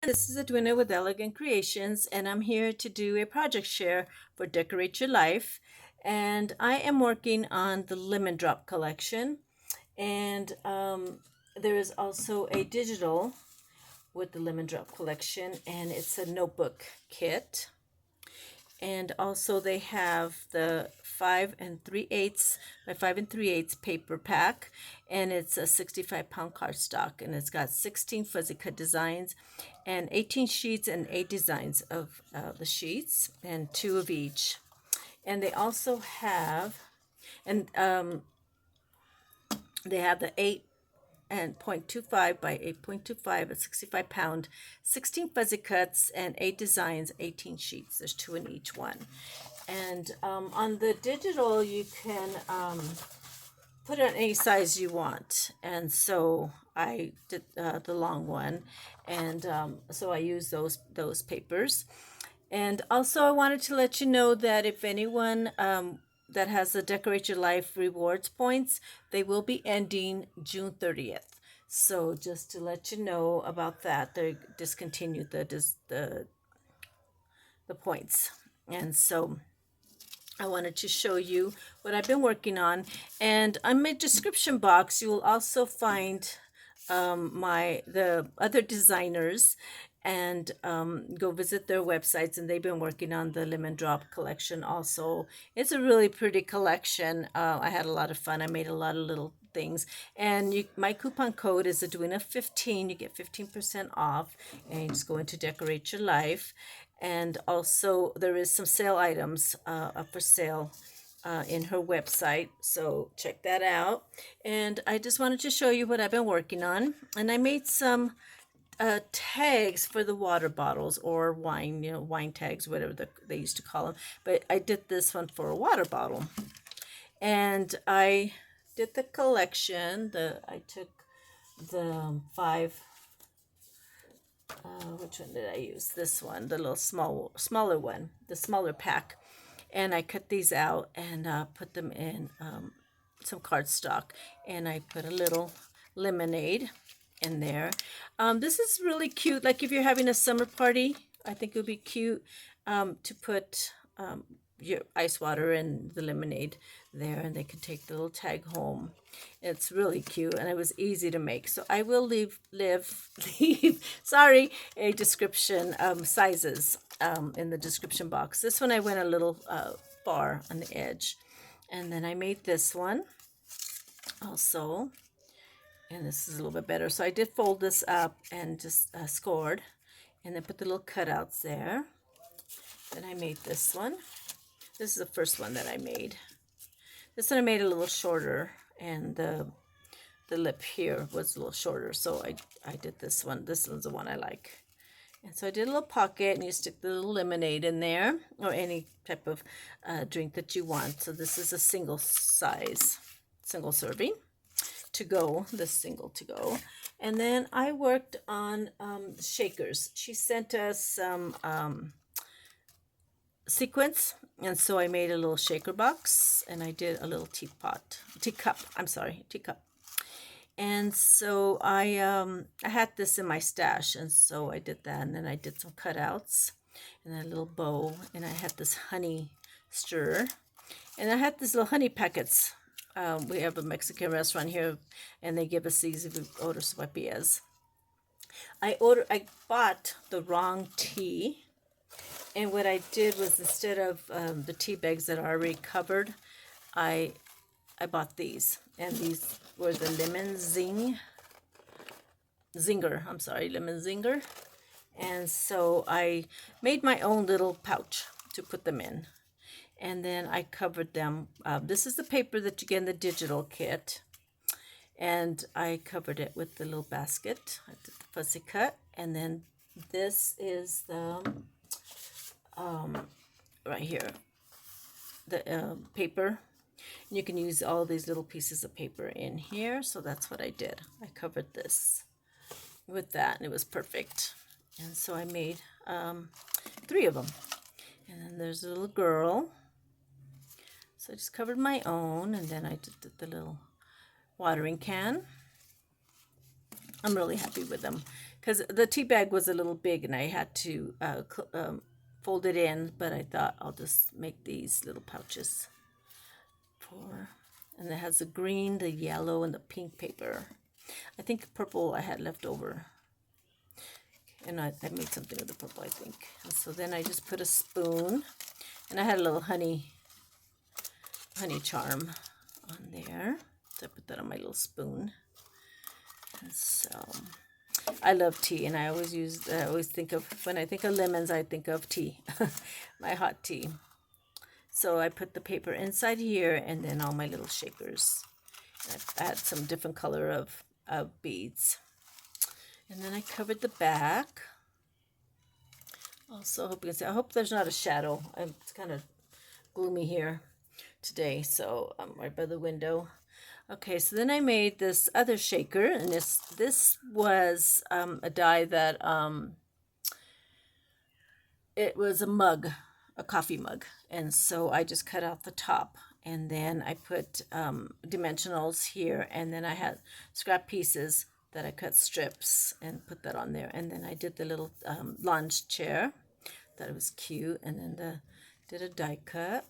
This is Edwina with Elegant Creations, and I'm here to do a project share for Decorate Your Life. And I am working on the Lemondrop collection, and there is also a digital with the Lemondrop collection, and it's a notebook kit. And also they have the 5 3/8 by 5 3/8 paper pack, and it's a 65-pound cardstock, and it's got 16 fuzzy cut designs and 18 sheets and 8 designs of the sheets and 2 of each. And they also have, and they have the 8 and 0.25 by 8.25, a 65-pound, 16 fuzzy cuts and 8 designs, 18 sheets. There's 2 in each one. And on the digital, you can put it on any size you want. And so I did the long one, and so I use those papers. And also, I wanted to let you know that if anyone that has the Decorate Your Life rewards points, they will be ending June 30th. So just to let you know about that, they discontinued the points. And so I wanted to show you what I've been working on. And on my description box, you will also find the other designers, and go visit their websites, and they've been working on the Lemondrop collection also. It's a really pretty collection. I had a lot of fun. I made a lot of little things, and my coupon code is Edwina15. You get 15% off, and you just go into Decorate Your Life. And also there is some sale items up for sale in her website, so check that out. And I just wanted to show you what I've been working on. And I made some tags for the water bottles, or wine, wine tags, whatever they used to call them. But I did this one for a water bottle. And I did the collection. I took the 5, which one did I use? This one, the little smaller one, the smaller pack. And I cut these out and put them in some cardstock. And I put a little lemonade in there. This is really cute. Like if you're having a summer party, I think it would be cute to put your ice water and the lemonade there, and they can take the little tag home. It's really cute, and it was easy to make. So I will leave sorry, a description sizes in the description box. This one I went a little far on the edge, and then I made this one also. And this is a little bit better. So I did fold this up and just scored, and then put the little cutouts there. Then I made this one. This is the first one that I made. This one I made a little shorter, and the lip here was a little shorter. So I did this one. This one's the one I like. And so I did a little pocket, and you stick the little lemonade in there, or any type of drink that you want. So this is a single serving. To go, this single to go. And then I worked on shakers. She sent us some sequins, and so I made a little shaker box, and I did a little teacup. And so I had this in my stash, and so I did that, and then I did some cutouts and a little bow, and I had this honey stir, and I had these little honey packets. We have a Mexican restaurant here, and they give us these if we order sopapillas. I bought the wrong tea, and what I did was, instead of the tea bags that are already covered, I bought these, and these were the lemon zinger. And so I made my own little pouch to put them in. And then I covered them. This is the paper that you get in the digital kit. And I covered it with the little basket. I did the fuzzy cut. And then this is the, right here, the paper. And you can use all these little pieces of paper in here. So that's what I did. I covered this with that, and it was perfect. And so I made 3 of them. And then there's a little girl. So I just covered my own, and then I did the little watering can. I'm really happy with them. because the tea bag was a little big and I had to fold it in, but I thought I'll just make these little pouches for, and it has the green, the yellow, and the pink paper. I think purple I had left over, and I made something with the purple, I think. And so then I just put a spoon, and I had a little honey charm on there, so I put that on my little spoon. And so I love tea, and I always think of, when I think of lemons, I think of tea, my hot tea. So I put the paper inside here, and then all my little shakers. I add some different color of beads. And then I covered the back. Also, hope you can see. I hope there's not a shadow. It's kind of gloomy here today, so I'm right by the window. Okay, so then I made this other shaker, and this was a die that it was a mug, a coffee mug, and so I just cut out the top, and then I put dimensionals here, and then I had scrap pieces that I cut strips and put that on there, and then I did the little lounge chair. Thought it was cute, and then did a die cut,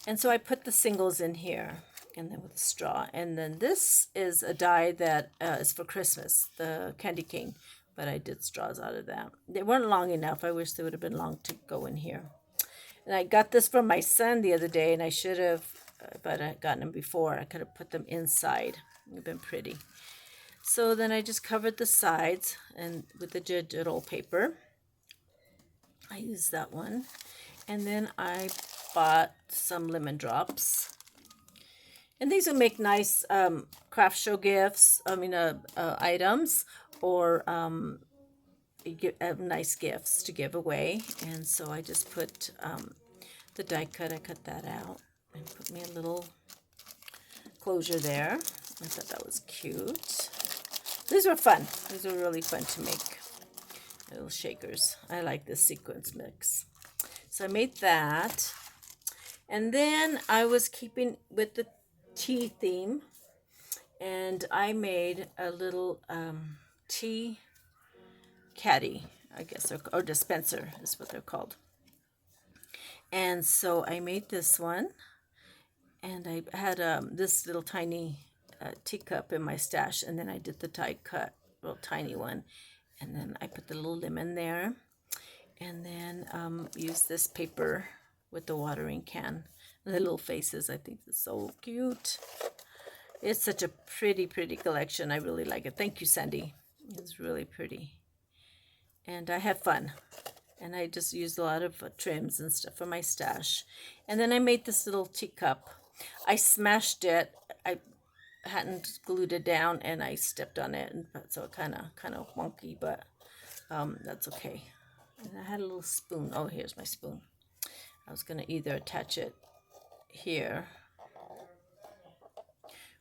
and so I put the singles in here, and then with a straw, and then this is a die that is for Christmas, the candy cane, but I did straws out of that. They weren't long enough. I wish they would have been long to go in here. And I got this from my son the other day, and I should have, but I had gotten them before. I could have put them inside. It would have been pretty. So then I just covered the sides and with the digital paper. I used that one. And then I bought some lemon drops. And these will make nice craft show gifts, items, or nice gifts to give away. And so I just put the die cut, I cut that out and put me a little closure there. I thought that was cute. These were fun. These were really fun to make. Little shakers. I like this sequence mix. So I made that. And then I was keeping with the tea theme, and I made a little tea caddy, I guess, or dispenser is what they're called. And so I made this one, and I had this little tiny teacup in my stash, and then I did the die cut, real tiny one, and then I put the little lemon there, and then used this paper with the watering can. And the little faces, I think it's so cute. It's such a pretty collection. I really like it. Thank you, Sandy. It's really pretty. And I had fun. And I just used a lot of trims and stuff for my stash. And then I made this little teacup. I smashed it. I hadn't glued it down, and I stepped on it, and so it kind of wonky, but that's okay. And I had a little spoon. Oh, here's my spoon. I was going to either attach it here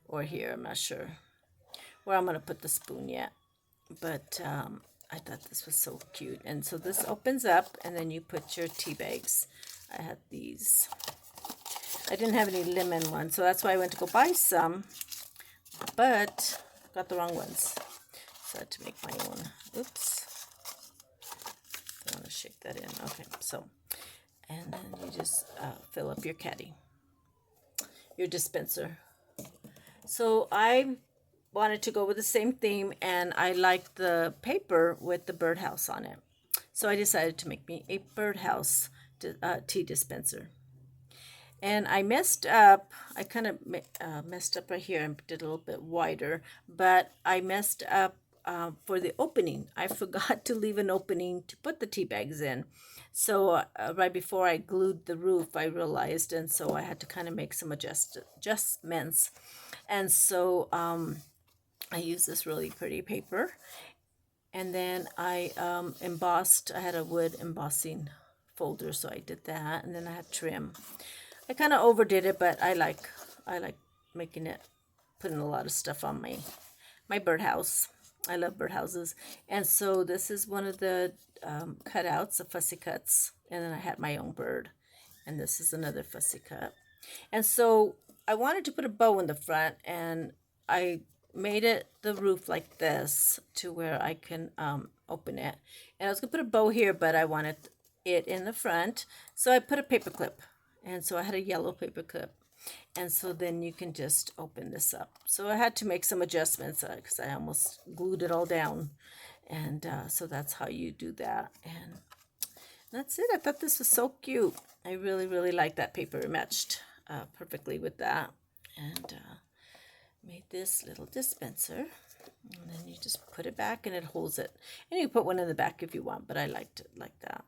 or here. I'm not sure where I'm going to put the spoon yet, but I thought this was so cute. And so this opens up, and then you put your tea bags. I had these. I didn't have any lemon ones, so that's why I went to go buy some, but got the wrong ones, so I had to make my own. Oops. I want to shake that in. Okay, so, and then you just fill up your caddy, your dispenser. So I wanted to go with the same theme, and I liked the paper with the birdhouse on it. So I decided to make me a birdhouse tea dispenser. And I messed up, I kind of messed up right here and did a little bit wider, but I messed up for the opening. I forgot to leave an opening to put the tea bags in. So right before I glued the roof, I realized, and so I had to kind of make some adjustments. And so I used this really pretty paper, and then I embossed. I had a wood embossing folder, so I did that, and then I had trim. I kind of overdid it, but I like making it, putting a lot of stuff on my birdhouse. I love birdhouses. And so this is one of the cutouts of fussy cuts, and then I had my own bird, and this is another fussy cut. And so I wanted to put a bow in the front, and I made it the roof like this to where I can open it. And I was gonna put a bow here, but I wanted it in the front, so I put a paper clip. And so I had a yellow paper clip, and so then you can just open this up. So I had to make some adjustments because I almost glued it all down, and so that's how you do that. And that's it. I thought this was so cute. I really like that paper. It matched perfectly with that. And made this little dispenser, and then you just put it back and it holds it, and you put one in the back if you want, but I liked it like that.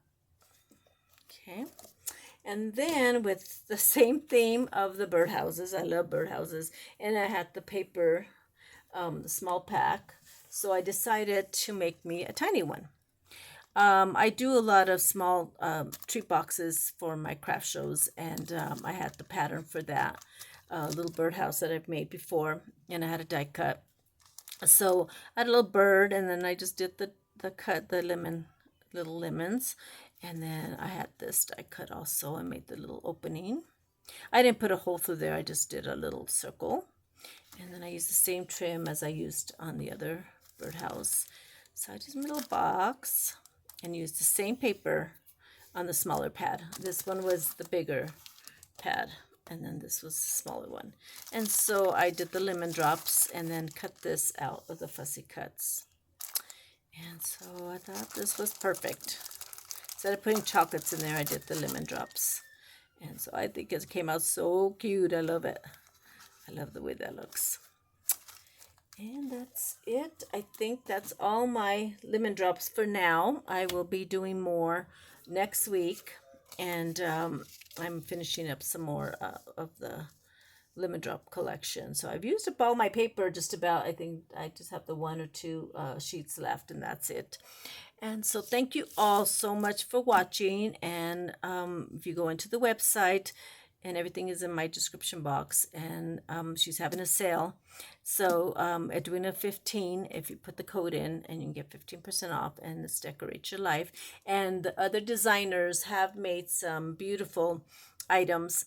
Okay, and then with the same theme of the birdhouses, I love birdhouses, and I had the paper, the small pack, so I decided to make me a tiny one. I do a lot of small treat boxes for my craft shows, and I had the pattern for that little birdhouse that I've made before, and I had a die cut. So I had a little bird, and then I just did the little lemons, and then I had this die cut also. I made the little opening. I didn't put a hole through there. I just did a little circle, and then I used the same trim as I used on the other birdhouse. So I just made a little box and used the same paper on the smaller pad. This one was the bigger pad, and then this was the smaller one. And so I did the lemon drops and then cut this out of the fussy cuts. And so I thought this was perfect. Instead of putting chocolates in there, I did the lemon drops. And so I think it came out so cute. I love it. I love the way that looks. And that's it. I think that's all my lemon drops for now. I will be doing more next week. And I'm finishing up some more of the Lemodrop collection. So I've used up all my paper just about. I think I just have the 1 or 2 sheets left, and that's it. And so thank you all so much for watching. And if you go into the website, and everything is in my description box, and she's having a sale. So at Edwina 15, if you put the code in, and you can get 15% off, and it's Decorate Your Life. And the other designers have made some beautiful items.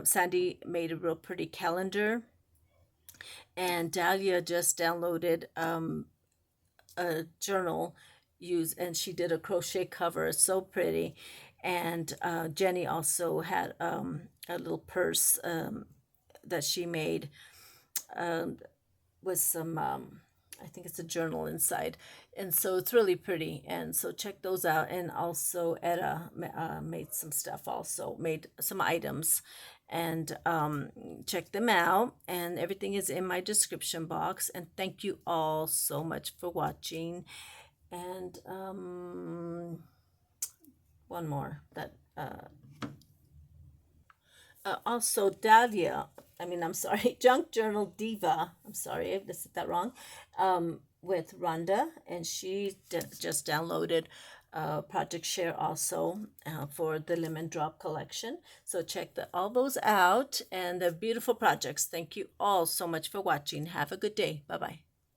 Sandy made a real pretty calendar, and Dahlia just downloaded a journal and she did a crochet cover. It's so pretty. And Jenny also had a little purse that she made with some, I think it's a journal inside. And so it's really pretty. And so check those out. And also Etta made some stuff also, made some items. And check them out. And everything is in my description box. And thank you all so much for watching. And one more that also Dahlia, I'm sorry, Junk Journal Diva, I'm sorry if I said that wrong, with Rhonda, and she just downloaded Project Share also for the Lemondrop collection. So check all those out, and they're beautiful projects. Thank you all so much for watching. Have a good day. Bye-bye.